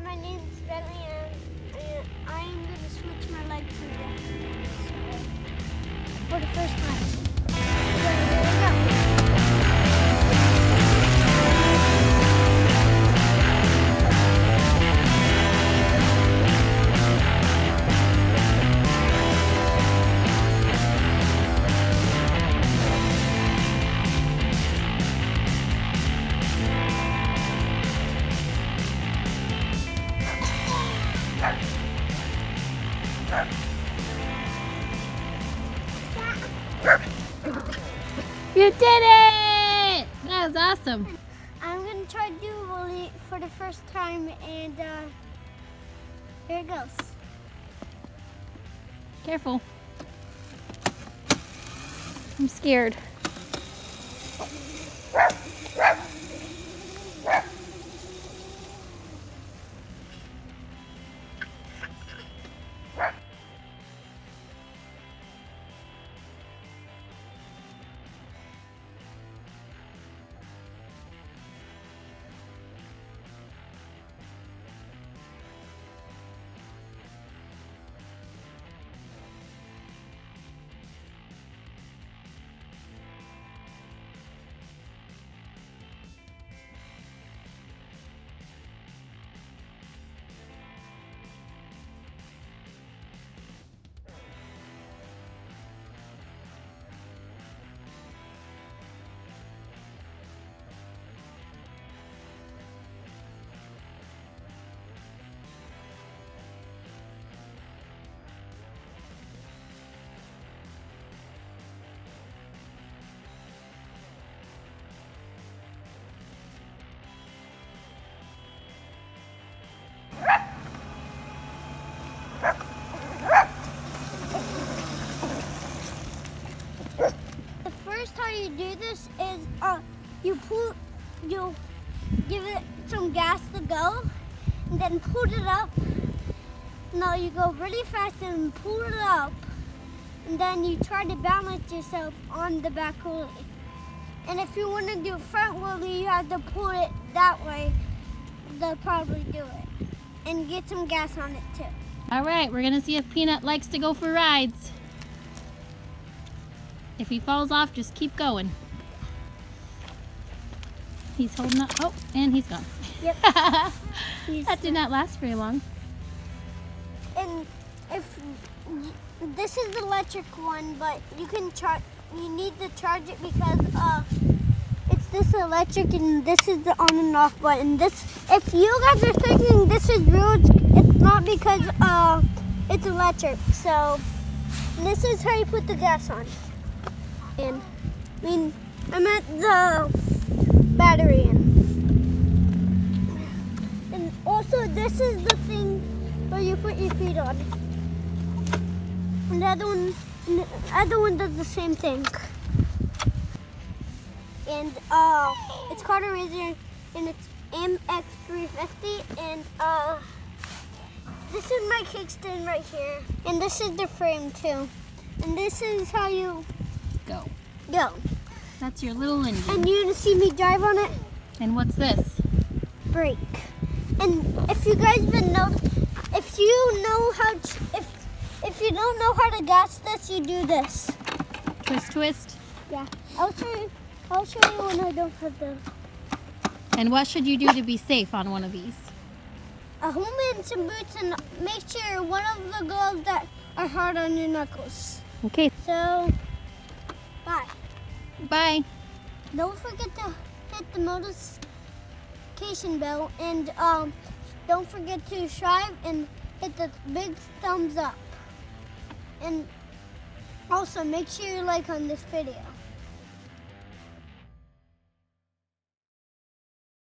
my name's Bentley, and I'm going to switch my leg to the left for the first time. So here we go. You did it! That was awesome. I'm going to try to do Wooly for the first time, and here it goes. Careful. I'm scared. The first how you do this is you give it some gas to go, and then pull it up. Now you go really fast and pull it up, and then you try to balance yourself on the back wheel. And if you want to do front wheelie, you have to pull it that way. They'll probably do it, and get some gas on it too. All right, we're gonna see if Peanut likes to go for rides. If he falls off, just keep going. He's holding up. Oh, and he's gone. Yep. That did not last very long. And if this is the electric one, but you can charge. You need to charge it because it's this electric and this is the on and off button. This, if you guys are thinking this is real, it's not because it's electric. So this is how you put the gas on. And I'm at the battery in. And also this is the thing where you put your feet on. And the other one does the same thing. And it's called a Razor, and it's MX350, and this is my kickstand right here, and this is the frame too, and this is how you Go. go. That's your little engine. And you're gonna see me drive on it. And what's this? Brake. And if you guys been know, if you know how, if you don't know how to gas this, you do this. Twist, twist. Yeah, I'll show you when I don't have the. And what should you do to be safe on one of these? A helmet and some boots, and make sure one of the gloves that are hard on your knuckles. Okay. So, bye. Bye. Don't forget to hit the notification bell, and don't forget to subscribe and hit the big thumbs up. And also make sure you like on this video.